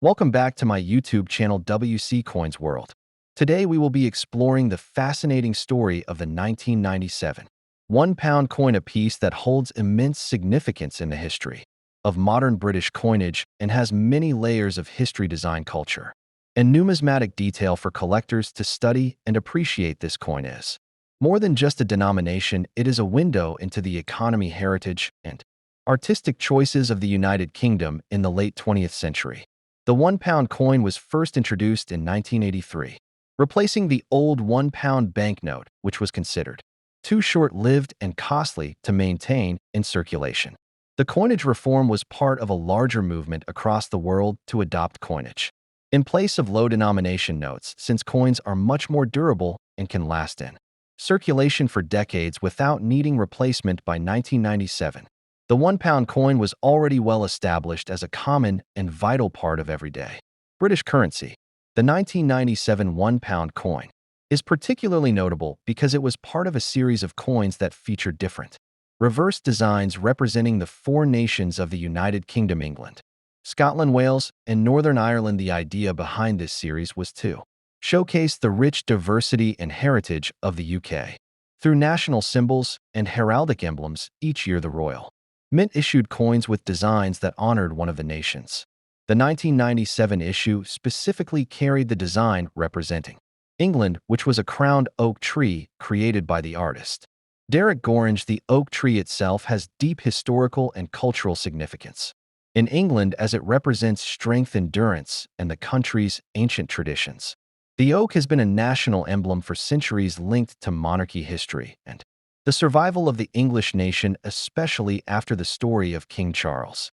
Welcome back to my YouTube channel WC Coins World. Today we will be exploring the fascinating story of the 1997 £1 coin apiece that holds immense significance in the history of modern British coinage and has many layers of history, design, culture, and numismatic detail for collectors to study and appreciate. This coin is more than just a denomination. It is a window into the economy, heritage, and artistic choices of the United Kingdom in the late 20th century. The £1 coin was first introduced in 1983, replacing the old £1 banknote, which was considered too short-lived and costly to maintain in circulation. The coinage reform was part of a larger movement across the world to adopt coinage in place of low-denomination notes, since coins are much more durable and can last in circulation for decades without needing replacement. By 1997, the £1 coin was already well established as a common and vital part of everyday British currency. The 1997 £1 coin is particularly notable because it was part of a series of coins that featured different reverse designs representing the four nations of the United Kingdom: England, Scotland, Wales, and Northern Ireland. The idea behind this series was to showcase the rich diversity and heritage of the UK through national symbols and heraldic emblems. Each year, the Royal Mint issued coins with designs that honored one of the nations. The 1997 issue specifically carried the design representing England, which was a crowned oak tree created by the artist Derek Gorringe. The oak tree itself has deep historical and cultural significance in England, as it represents strength, endurance, and the country's ancient traditions. The oak has been a national emblem for centuries, linked to monarchy history and the survival of the English nation, especially after the story of King Charles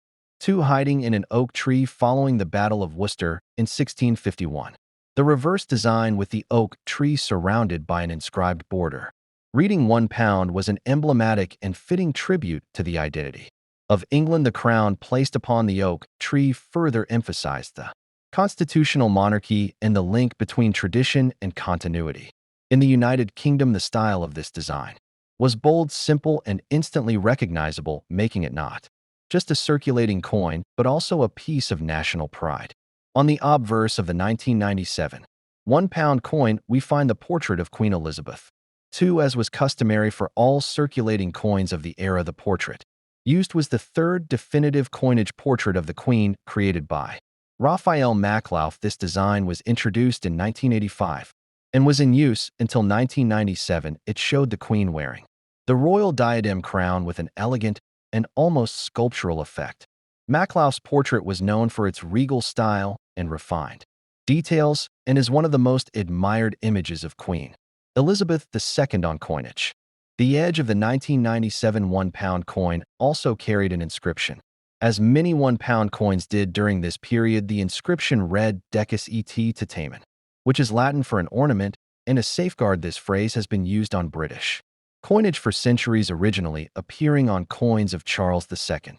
II hiding in an oak tree following the Battle of Worcester in 1651. The reverse design with the oak tree surrounded by an inscribed border reading £1 was an emblematic and fitting tribute to the identity of England. The crown placed upon the oak tree further emphasized the constitutional monarchy and the link between tradition and continuity. In the United Kingdom, the style of this design was bold, simple, and instantly recognizable, making it not just a circulating coin, but also a piece of national pride. On the obverse of the 1997 £1 coin, we find the portrait of Queen Elizabeth II. As was customary for all circulating coins of the era, the portrait used was the third definitive coinage portrait of the Queen, created by Raphael Maklouf. This design was introduced in 1985 and was in use until 1997. It showed the Queen wearing the royal diadem crown with an elegant and almost sculptural effect. Maklouf's portrait was known for its regal style and refined details, and is one of the most admired images of Queen Elizabeth II on coinage. The edge of the 1997 £1 coin also carried an inscription, as many £1 coins did during this period. The inscription read Decus Et Tutamen, which is Latin for an ornament and a safeguard. This phrase has been used on British coinage for centuries, originally appearing on coins of Charles II.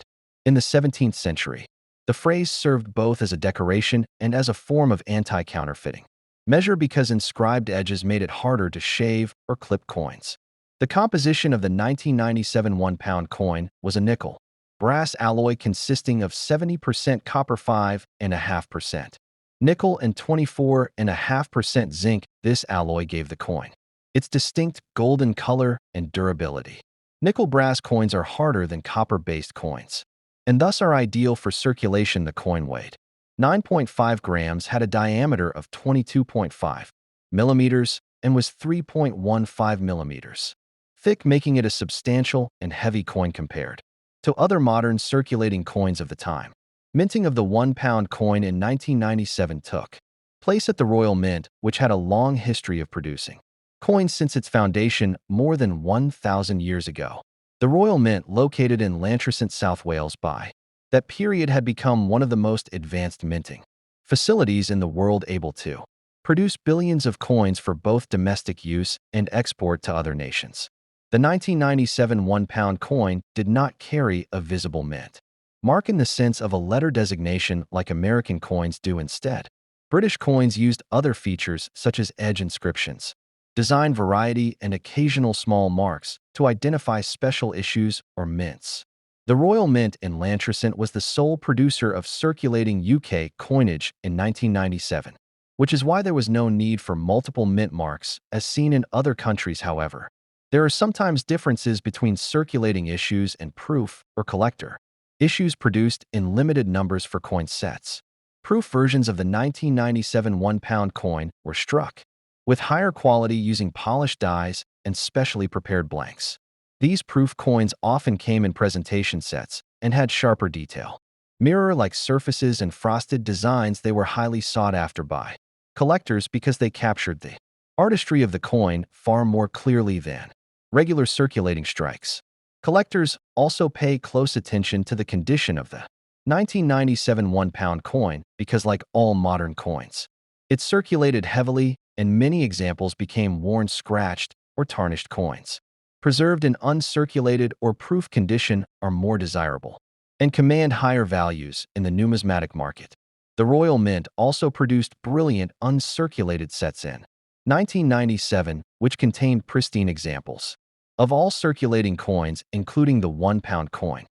In the 17th century, the phrase served both as a decoration and as a form of anti-counterfeiting measure because inscribed edges made it harder to shave or clip coins. The composition of the 1997 £1 coin was a nickel brass alloy consisting of 70% copper, 5.5% nickel, and 24.5% zinc. This alloy gave the coin its distinct golden color and durability. Nickel brass coins are harder than copper-based coins, and thus are ideal for circulation. The coin weighed 9.5 grams, had a diameter of 22.5 millimeters, and was 3.15 millimeters thick, making it a substantial and heavy coin compared to other modern circulating coins of the time. Minting of the £1 coin in 1997 took place at the Royal Mint, which had a long history of producing coins since its foundation more than 1,000 years ago. The Royal Mint, located in Llantrisant, South Wales, by that period had become one of the most advanced minting facilities in the world, able to produce billions of coins for both domestic use and export to other nations. The 1997 £1 coin did not carry a visible mint mark in the sense of a letter designation like American coins do. Instead, British coins used other features such as edge inscriptions, design variety, and occasional small marks to identify special issues or mints. The Royal Mint in Lantricent was the sole producer of circulating UK coinage in 1997, which is why there was no need for multiple mint marks, as seen in other countries. However, there are sometimes differences between circulating issues and proof or collector issues produced in limited numbers for coin sets. Proof versions of the 1997 £1 coin were struck with higher quality using polished dies and specially prepared blanks. These proof coins often came in presentation sets and had sharper detail. Mirror-like surfaces and frosted designs. They were highly sought after by collectors because they captured the artistry of the coin far more clearly than regular circulating strikes. Collectors also pay close attention to the condition of the 1997 £1 coin because, like all modern coins, it circulated heavily and many examples became worn, scratched, or tarnished coins. Preserved in uncirculated or proof condition are more desirable and command higher values in the numismatic market. The Royal Mint also produced brilliant uncirculated sets in 1997, which contained pristine examples of all circulating coins, including the £1 coin.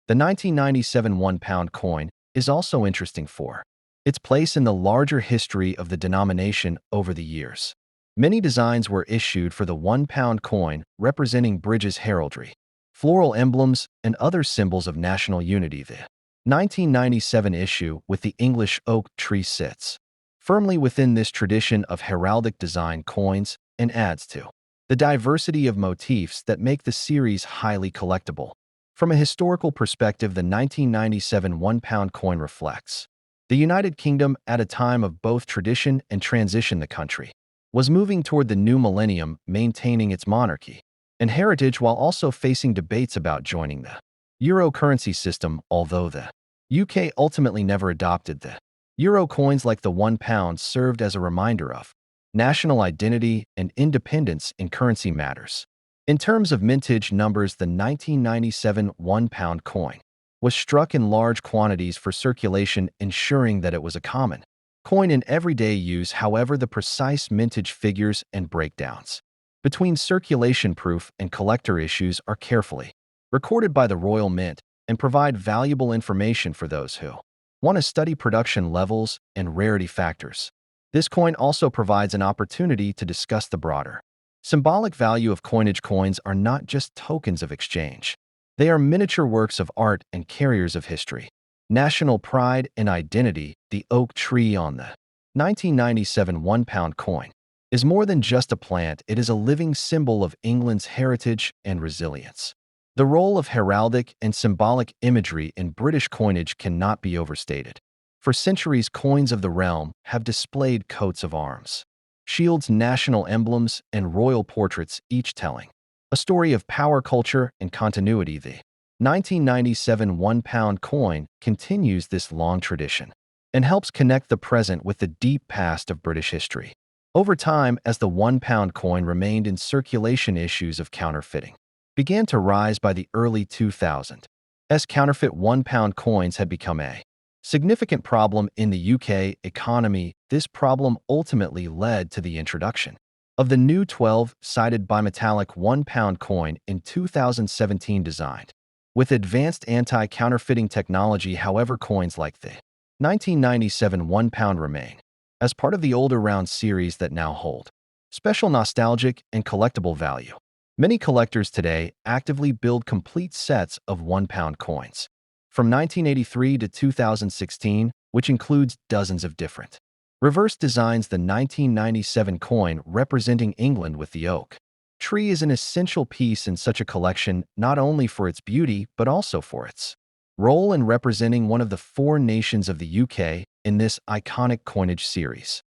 The 1997 £1 coin is also interesting for its place in the larger history of the denomination over the years. Many designs were issued for the £1 coin representing British heraldry, floral emblems, and other symbols of national unity. The 1997 issue with the English oak tree sits firmly within this tradition of heraldic design coins and adds to the diversity of motifs that make the series highly collectible. From a historical perspective, the 1997 £1 coin reflects the United Kingdom at a time of both tradition and transition. The country was moving toward the new millennium, maintaining its monarchy and heritage while also facing debates about joining the euro currency system. Although the UK ultimately never adopted the euro, coins like the £1 served as a reminder of national identity and independence in currency matters. In terms of mintage numbers, the 1997 £1 coin was struck in large quantities for circulation, ensuring that it was a common coin in everyday use. However, the precise mintage figures and breakdowns between circulation proof and collector issues are carefully recorded by the Royal Mint and provide valuable information for those who want to study production levels and rarity factors. This coin also provides an opportunity to discuss the broader symbolic value of coinage. Coins are not just tokens of exchange. They are miniature works of art and carriers of history, national pride, and identity. The oak tree on the 1997 £1 coin is more than just a plant. It is a living symbol of England's heritage and resilience. The role of heraldic and symbolic imagery in British coinage cannot be overstated. For centuries, coins of the realm have displayed coats of arms, shields, national emblems, and royal portraits, each telling a story of power, culture, and continuity. The 1997 £1 coin continues this long tradition and helps connect the present with the deep past of British history. Over time, as the £1 coin remained in circulation, issues of counterfeiting began to rise. By the early 2000s, as counterfeit £1 coins had become a significant problem in the UK economy. This problem ultimately led to the introduction of the new 12-sided bimetallic £1 coin in 2017, designed with advanced anti-counterfeiting technology. However, coins like the 1997 £1 remain as part of the older round series that now hold special nostalgic and collectible value. Many collectors today actively build complete sets of £1 coins from 1983 to 2016, which includes dozens of different reverse designs. The 1997 coin representing England with the oak tree is an essential piece in such a collection, not only for its beauty but also for its role in representing one of the four nations of the UK in this iconic coinage series.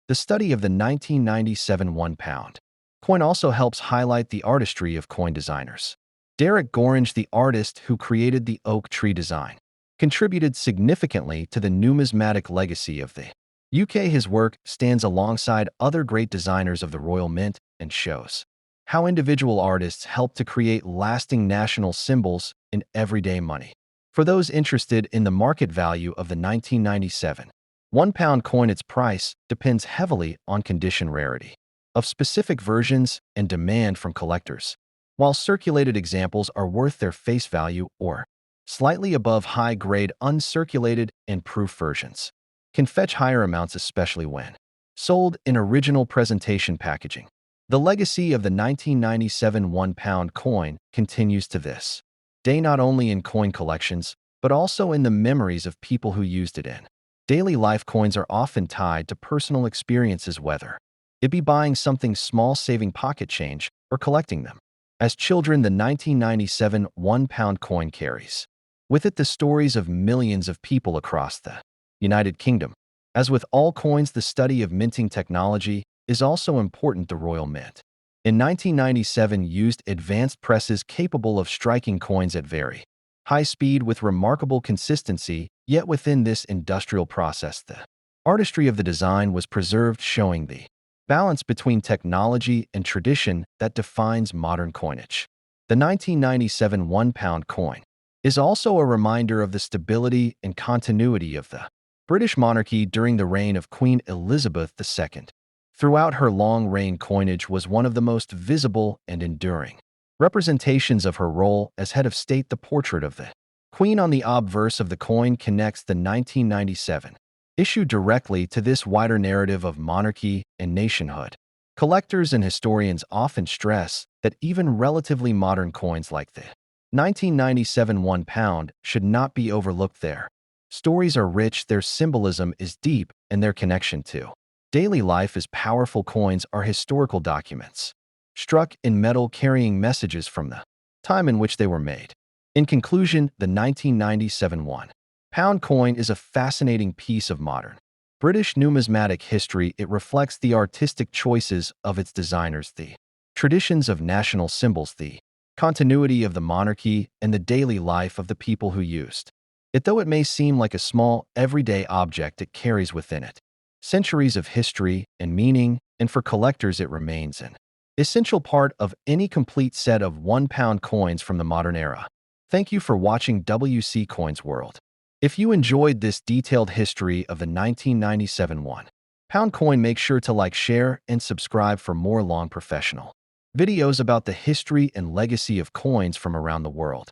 The study of the 1997 £1 coin also helps highlight the artistry of coin designers. Derek Gorringe, the artist who created the oak tree design, contributed significantly to the numismatic legacy of the UK. His work stands alongside other great designers of the Royal Mint and shows how individual artists helped to create lasting national symbols in everyday money. For those interested in the market value of the 1997 £1 coin, its price depends heavily on condition, rarity of specific versions, and demand from collectors. while circulated examples are worth their face value or slightly above high-grade uncirculated and proof versions can fetch higher amounts, especially when sold in original presentation packaging. The legacy of the 1997 1-pound coin continues to this day, not only in coin collections, but also in the memories of people who used it in daily life. Coins are often tied to personal experiences, whether it be buying something small, saving pocket change, or collecting them. As children, the 1997 1-pound coin carries with it the stories of millions of people across the United Kingdom. As with all coins, the study of minting technology is also important. The Royal Mint in 1997 used advanced presses capable of striking coins at very high speed with remarkable consistency, yet within this industrial process, the artistry of the design was preserved, showing the balance between technology and tradition that defines modern coinage. The 1997 1-pound coin is also a reminder of the stability and continuity of the British monarchy during the reign of Queen Elizabeth II. Throughout her long reign, coinage was one of the most visible and enduring representations of her role as head of state. The portrait of the Queen on the obverse of the coin connects the 1997 issue directly to this wider narrative of monarchy and nationhood. Collectors and historians often stress that even relatively modern coins like the 1997 1-pound should not be overlooked. Their stories are rich, their symbolism is deep, and their connection to daily life is powerful. Coins are historical documents, struck in metal, carrying messages from the time in which they were made. In conclusion, the 1997 1-pound coin is a fascinating piece of modern British numismatic history. It reflects the artistic choices of its designers, the traditions of national symbols, the continuity of the monarchy, and the daily life of the people who used it. Though it may seem like a small, everyday object, it carries within it centuries of history and meaning, and for collectors it remains an essential part of any complete set of 1-pound coins from the modern era. Thank you for watching WC Coins World. If you enjoyed this detailed history of the 1997 1-pound coin, make sure to like, share, and subscribe for more long professional videos about the history and legacy of coins from around the world.